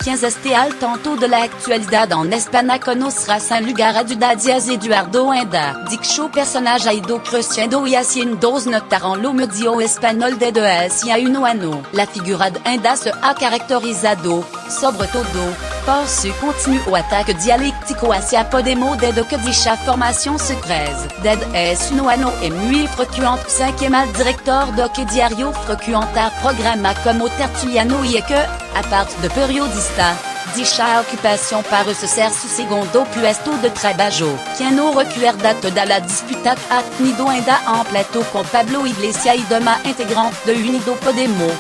15 al tanto de la actualidad en España conocerá sin lugar a dudas Eduardo Inda. Dicho personaje ha ido creciendo y haciéndose notar en lo medio español desde hace un año. La figura de Inda se ha caracterizado, sobre todo, por su continuo ataque dialéctico hacia Podemos desde que dicha formación se crece. Desde hace un año es muy frecuente cinquième al director de que diario frecuentar programa como tertuliano y que, aparte de periodista, dicha ocupación parece ser su segundo puesto de trabajo. Quien no recuerda toda la disputa que ha tenido Inda en plateau con Pablo Iglesias y demás integrantes de Unido Podemos.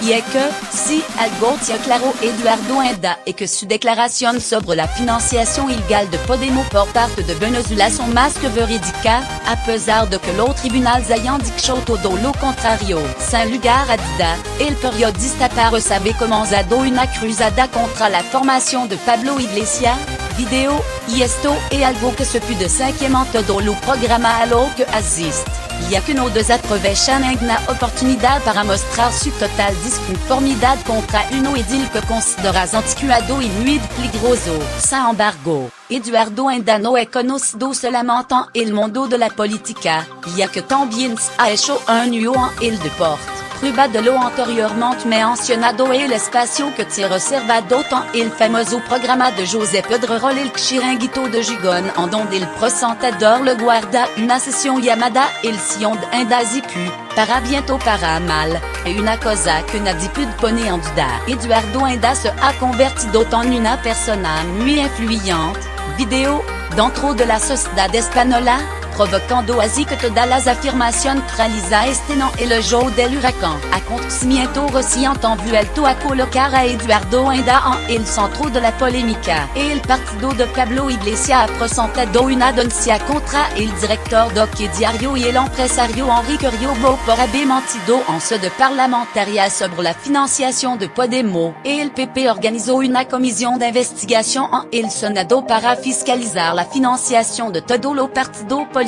Y es que, si algo tiene claro Eduardo Inda es que su declaración sobre la financiación ilegal de Podemos por parte de Venezuela son más que verídicas, a pesar de que los tribunales hayan dicho todo lo contrario. Sin lugar a duda, el periodista parece haber comenzado una cruzada contra la formación de Pablo Iglesias, video, y esto es algo que se puede cinquième todo lo programa a lo que asiste. Ya que no desaprovechan una oportunidad para mostrar su total disconformidad contra uno edil que consideras anticuado y muy peligroso. Sin embargo, Eduardo Inda no es conocido solamente en el mundo de la política, ya que también ha hecho un nuevo en el deporte. Prueba de lo anteriormente mencionado es el espacio que tiene reservado en el famoso programa de José Pedrerol El Chiringuito de Gijón, en donde el presentador le guarda una sesión llamada El Sillón de Inda Ziku, para bientôt para mal, es una cosa que nadie puede poner en duda. Eduardo Inda se ha convertido en una persona muy influyente, video, dentro de la sociedad española, provocando así que todas las afirmaciones que realiza estén en el ojo del huracán. Acontecimiento reciente han vuelto a colocar a Eduardo Inda en el centro de la polémica. El partido de Pablo Iglesias ha presentado una denuncia contra el director de Que Diario y el empresario Enrique Riobo por haber mentido en sede parlamentaria sobre la financiación de Podemos. El PP organizó una comisión de investigación en el Senado para fiscalizar la financiación de todos los partidos políticos.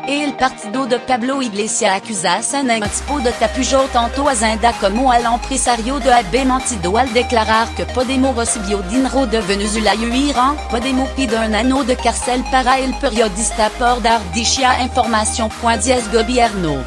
El partido de Pablo Iglesias acusa sin ningún tipo de tapujos tanto a Inda como al empresario de haber mentido al declarar que Podemos recibió dinero de Venezuela y Irán. Podemos pide un año de cárcel para el periodista por dar dicha información. 10 Gobierno.